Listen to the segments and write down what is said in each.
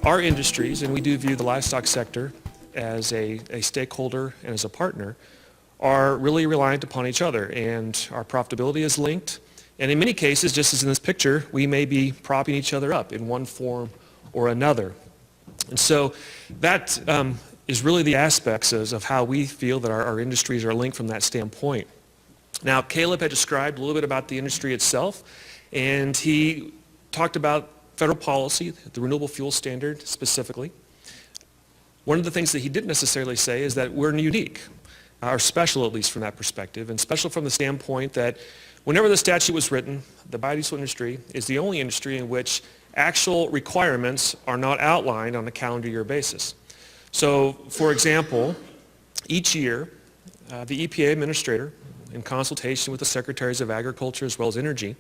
our industries, and we do view the livestock sector as a stakeholder and as a partner, are really reliant upon each other, and our profitability is linked. And in many cases, just as in this picture, we may be propping each other up in one form or another. And so that is really the aspects of how we feel that our industries are linked from that standpoint. Now, Caleb had described a little bit about the industry itself, and he talked about federal policy, the renewable fuel standard specifically. One of the things that he didn't necessarily say is that we're unique, or special at least from that perspective, and special from the standpoint that whenever the statute was written, the biodiesel industry is the only industry in which actual requirements are not outlined on a calendar year basis. So, for example, each year, the EPA administrator, in consultation with the Secretaries of Agriculture as well as Energy,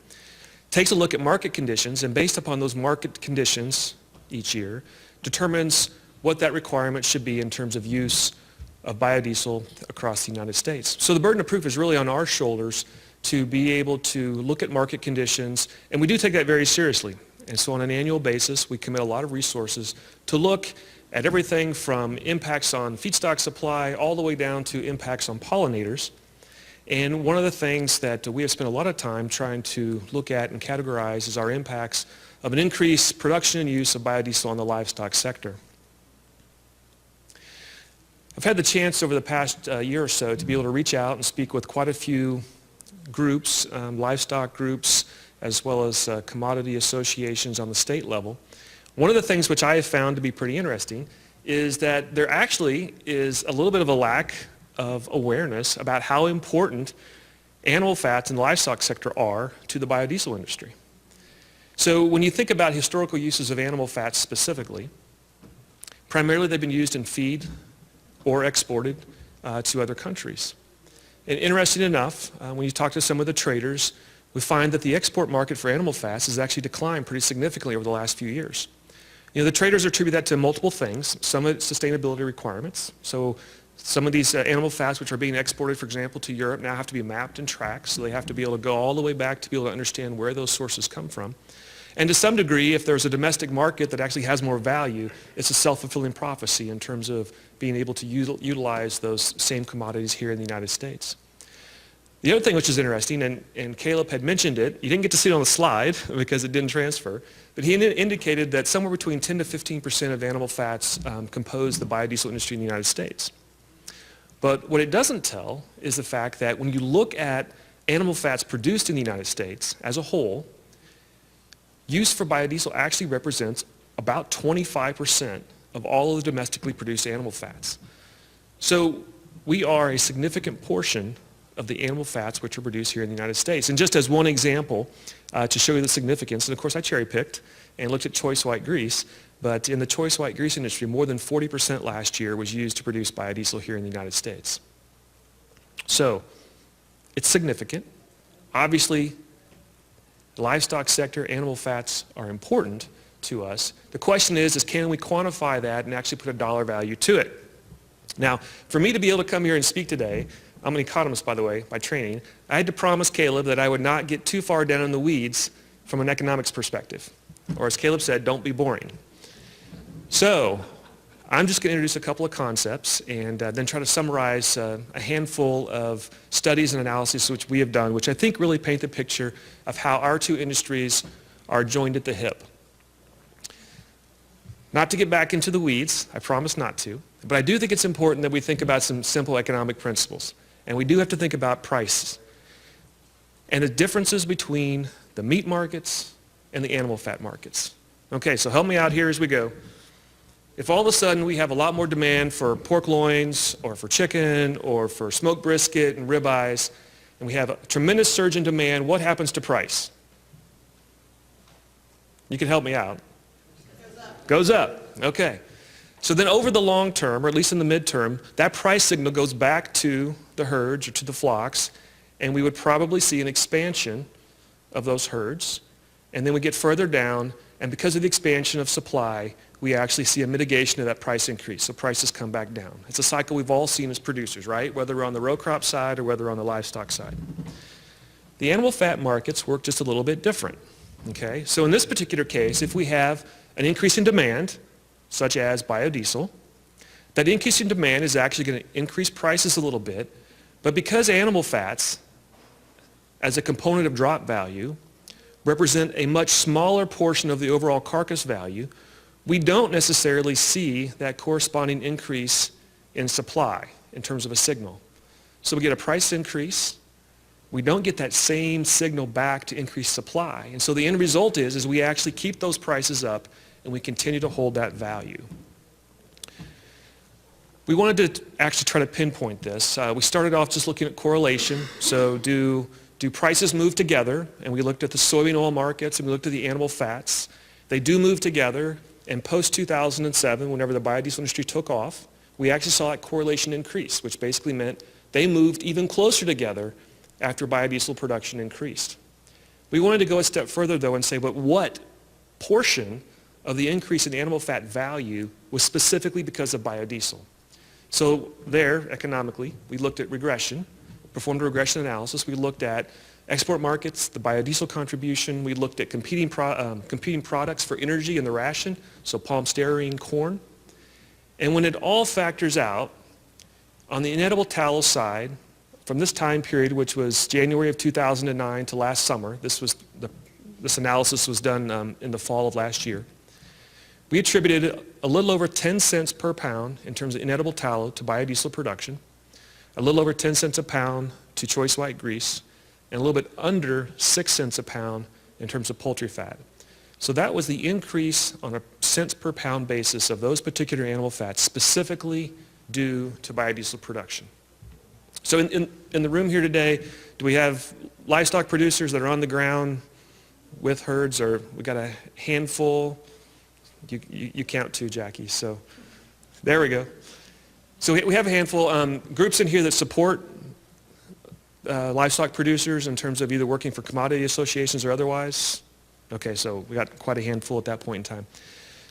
takes a look at market conditions, and based upon those market conditions each year, determines what that requirement should be in terms of use of biodiesel across the United States. So the burden of proof is really on our shoulders to be able to look at market conditions, and we do take that very seriously. And so on an annual basis, we commit a lot of resources to look at everything from impacts on feedstock supply all the way down to impacts on pollinators. And one of the things that we have spent a lot of time trying to look at and categorize is our impacts of an increased production and use of biodiesel on the livestock sector. I've had the chance over the past year or so to be able to reach out and speak with quite a few groups, livestock groups, as well as commodity associations on the state level. One of the things which I have found to be pretty interesting is that there actually is a little bit of a lack of awareness about how important animal fats in the livestock sector are to the biodiesel industry. So when you think about historical uses of animal fats specifically, primarily they've been used in feed or exported to other countries. And interesting enough, when you talk to some of the traders, we find that the export market for animal fats has actually declined pretty significantly over the last few years. You know, the traders attribute that to multiple things. Some of it's sustainability requirements. So some of these animal fats which are being exported, for example, to Europe now have to be mapped and tracked, so they have to be able to go all the way back to be able to understand where those sources come from. And to some degree, if there's a domestic market that actually has more value, it's a self-fulfilling prophecy in terms of being able to utilize those same commodities here in the United States. The other thing which is interesting, and Caleb had mentioned it, you didn't get to see it on the slide because it didn't transfer, but he indicated that somewhere between 10 to 15% of animal fats compose the biodiesel industry in the United States. But what it doesn't tell is the fact that when you look at animal fats produced in the United States as a whole, use for biodiesel actually represents about 25% of all of the domestically produced animal fats. So we are a significant portion of the animal fats which are produced here in the United States. And just as one example to show you the significance, and of course I cherry-picked and looked at choice white grease, but in the choice white grease industry, more than 40% last year was used to produce biodiesel here in the United States. So it's significant. Obviously, the livestock sector, animal fats are important to us. The question is can we quantify that and actually put a dollar value to it? Now, for me to be able to come here and speak today, I'm an economist, by the way, by training, I had to promise Caleb that I would not get too far down in the weeds from an economics perspective. Or as Caleb said, don't be boring. So I'm just going to introduce a couple of concepts and then try to summarize a handful of studies and analyses which we have done, which I think really paint the picture of how our two industries are joined at the hip. Not to get back into the weeds, I promise not to, but I do think it's important that we think about some simple economic principles. And we do have to think about price and the differences between the meat markets and the animal fat markets. Okay, so help me out here as we go. If all of a sudden we have a lot more demand for pork loins or for chicken or for smoked brisket and ribeyes, and we have a tremendous surge in demand, what happens to price? You can help me out. Goes up. Okay. So then over the long term, or at least in the midterm, that price signal goes back to the herds or to the flocks, and we would probably see an expansion of those herds. And then we get further down, and because of the expansion of supply, we actually see a mitigation of that price increase. So prices come back down. It's a cycle we've all seen as producers, right? Whether we're on the row crop side or whether we're on the livestock side. The animal fat markets work just a little bit different. Okay? So in this particular case, if we have an increase in demand, such as biodiesel. That increase in demand is actually going to increase prices a little bit, but because animal fats, as a component of drop value, represent a much smaller portion of the overall carcass value, we don't necessarily see that corresponding increase in supply in terms of a signal. So we get a price increase, we don't get that same signal back to increase supply. And so the end result is we actually keep those prices up and we continue to hold that value. We wanted to actually try to pinpoint this. We started off just looking at correlation. So do prices move together? And we looked at the soybean oil markets and we looked at the animal fats. They do move together. And post-2007, whenever the biodiesel industry took off, we actually saw that correlation increase, which basically meant they moved even closer together after biodiesel production increased. We wanted to go a step further, though, and say, but what portion of the increase in animal fat value was specifically because of biodiesel? So there, economically, we looked at regression, performed a regression analysis. We looked at export markets, the biodiesel contribution. We looked at competing products for energy in the ration, so palm stearine, corn. And when it all factors out, on the inedible tallow side, from this time period, which was January of 2009 to last summer, this analysis was done in the fall of last year, we attributed a little over 10 cents per pound in terms of inedible tallow to biodiesel production, a little over 10 cents a pound to choice white grease, and a little bit under 6 cents a pound in terms of poultry fat. So that was the increase on a cents per pound basis of those particular animal fats specifically due to biodiesel production. So in the room here today, do we have livestock producers that are on the ground with herds, or we got a handful? You count too, Jackie, so there we go. So we have a handful. Groups in here that support livestock producers in terms of either working for commodity associations or otherwise. Okay, so we got quite a handful at that point in time.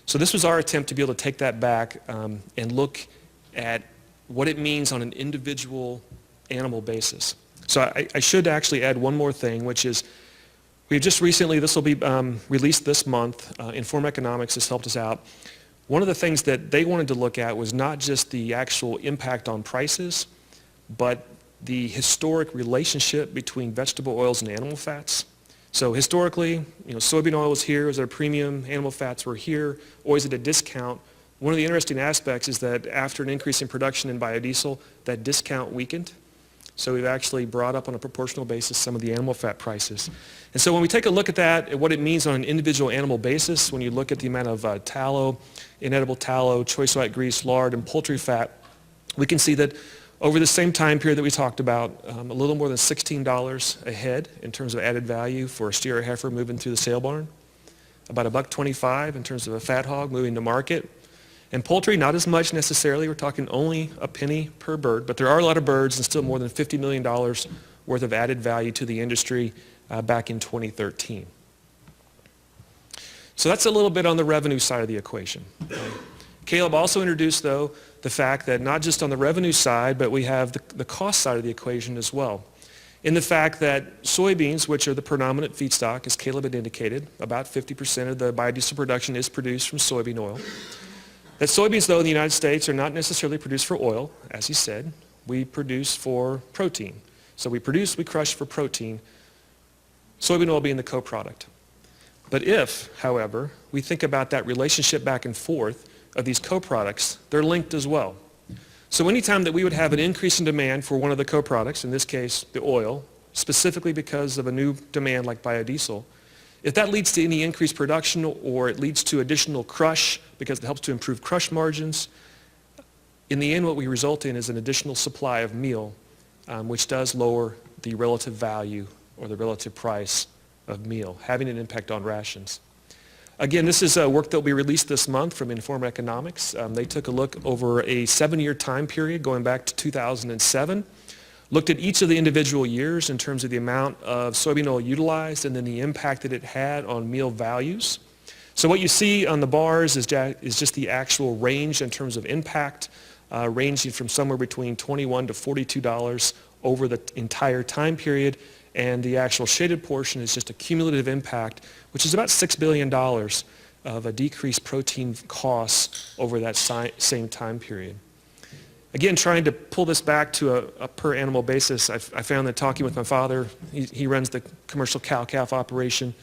So this was our attempt to be able to take that back and look at what it means on an individual animal basis. So I should actually add one more thing, which is we've just recently, this will be released this month, Inform Economics has helped us out. One of the things that they wanted to look at was not just the actual impact on prices, but the historic relationship between vegetable oils and animal fats. So historically, soybean oil was here, was at a premium, animal fats were here, always at a discount. One of the interesting aspects is that after an increase in production in biodiesel, that discount weakened. So we've actually brought up on a proportional basis some of the animal fat prices. And so when we take a look at that, at what it means on an individual animal basis, when you look at the amount of tallow, inedible tallow, choice white grease, lard, and poultry fat, we can see that over the same time period that we talked about, a little more than $16 a head in terms of added value for a steer or heifer moving through the sale barn, about $1.25 in terms of a fat hog moving to market. And poultry, not as much necessarily. We're talking only a penny per bird, but there are a lot of birds and still more than $50 million worth of added value to the industry back in 2013. So that's a little bit on the revenue side of the equation. Caleb also introduced, though, the fact that not just on the revenue side, but we have the cost side of the equation as well. In the fact that soybeans, which are the predominant feedstock, as Caleb had indicated, about 50% of the biodiesel production is produced from soybean oil. That soybeans, though, in the United States are not necessarily produced for oil, as he said. We produce for protein. So we crush for protein, soybean oil being the co-product. But if, however, we think about that relationship back and forth of these co-products, they're linked as well. So anytime that we would have an increase in demand for one of the co-products, in this case the oil, specifically because of a new demand like biodiesel, if that leads to any increased production or it leads to additional crush because it helps to improve crush margins, in the end what we result in is an additional supply of meal, which does lower the relative value or the relative price of meal, having an impact on rations. Again, this is work that will be released this month from Inform Economics. They took a look over a 7-year time period going back to 2007, looked at each of the individual years in terms of the amount of soybean oil utilized and then the impact that it had on meal values. So what you see on the bars is just the actual range in terms of impact, ranging from somewhere between $21 to $42 over the entire time period. And the actual shaded portion is just a cumulative impact, which is about $6 billion of a decreased protein costs over that same time period. Again, trying to pull this back to a per animal basis, I found that talking with my father, he runs the commercial cow-calf operation.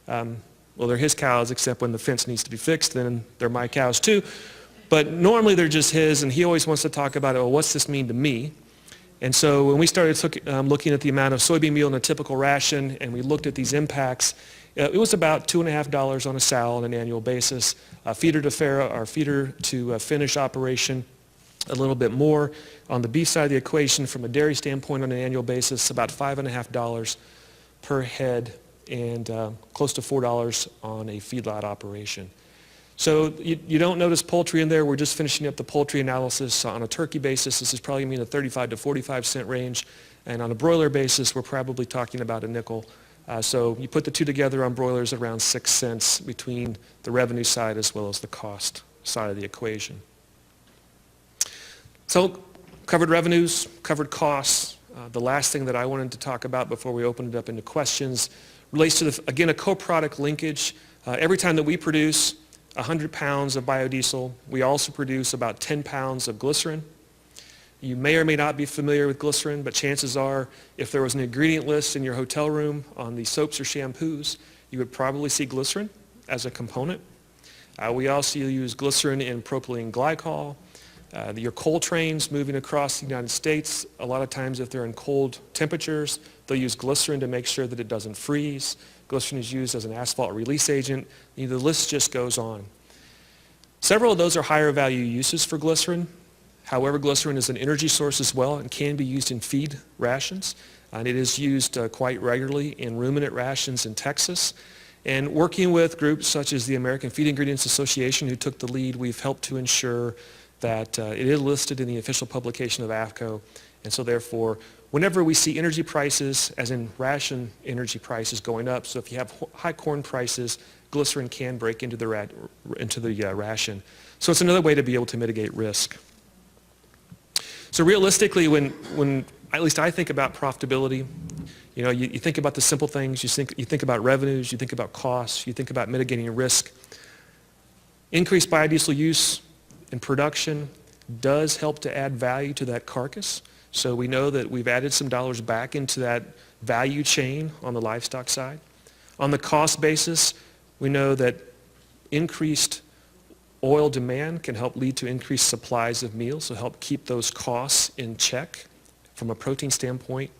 Well, they're his cows, except when the fence needs to be fixed, then they're my cows too. But normally they're just his, and he always wants to talk about, oh, what's this mean to me? And so when we started looking at the amount of soybean meal in a typical ration, and we looked at these impacts, it was about $2.50 on a sow on an annual basis. Feeder to farrow, or feeder to finish operation, a little bit more. On the beef side of the equation, from a dairy standpoint on an annual basis, about $5.50 per head, and close to $4 on a feedlot operation. So you don't notice poultry in there. We're just finishing up the poultry analysis. On a turkey basis, this is probably going to be in the 35 to 45 cent range. And on a broiler basis, we're probably talking about a nickel. So you put the two together on broilers, around 6 cents between the revenue side as well as the cost side of the equation. So covered revenues, covered costs. The last thing that I wanted to talk about before we open it up into questions relates to, again, a co-product linkage. Every time that we produce 100 pounds of biodiesel, we also produce about 10 pounds of glycerin. You may or may not be familiar with glycerin, but chances are if there was an ingredient list in your hotel room on the soaps or shampoos, you would probably see glycerin as a component. We also use glycerin in propylene glycol. Your coal trains moving across the United States, a lot of times if they're in cold temperatures, they'll use glycerin to make sure that it doesn't freeze. Glycerin is used as an asphalt release agent. The list just goes on. Several of those are higher value uses for glycerin. However, glycerin is an energy source as well and can be used in feed rations. And it is used quite regularly in ruminant rations in Texas. And working with groups such as the American Feed Ingredients Association, who took the lead, we've helped to ensure that it is listed in the official publication of AFCO. And so therefore, whenever we see energy prices, as in ration energy prices going up, so if you have high corn prices, glycerin can break into the ration. So it's another way to be able to mitigate risk. So realistically, when at least I think about profitability, you think about the simple things, you think about revenues, you think about costs, you think about mitigating risk. Increased biodiesel use and production does help to add value to that carcass. So we know that we've added some dollars back into that value chain on the livestock side. On the cost basis, we know that increased oil demand can help lead to increased supplies of meal, so help keep those costs in check from a protein standpoint.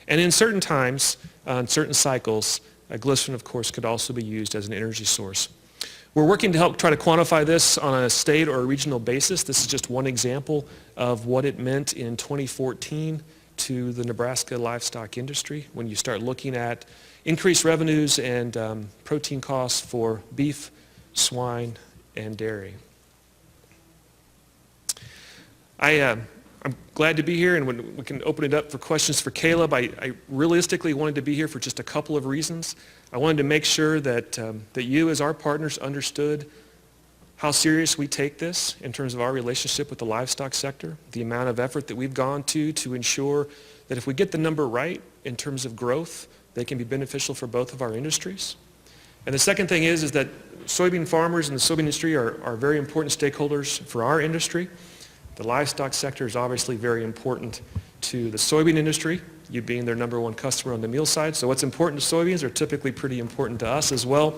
And in certain times, in certain cycles, glycerin, of course, could also be used as an energy source. We're working to help try to quantify this on a state or a regional basis. This is just one example of what it meant in 2014 to the Nebraska livestock industry when you start looking at increased revenues and protein costs for beef, swine, and dairy. I'm glad to be here, and when we can open it up for questions for Caleb. I realistically wanted to be here for just a couple of reasons. I wanted to make sure that you as our partners understood how serious we take this in terms of our relationship with the livestock sector, the amount of effort that we've gone to ensure that if we get the number right in terms of growth, they can be beneficial for both of our industries. And the second thing is that soybean farmers and the soybean industry are very important stakeholders for our industry. The livestock sector is obviously very important to the soybean industry, you being their number one customer on the meal side. So what's important to soybeans are typically pretty important to us as well.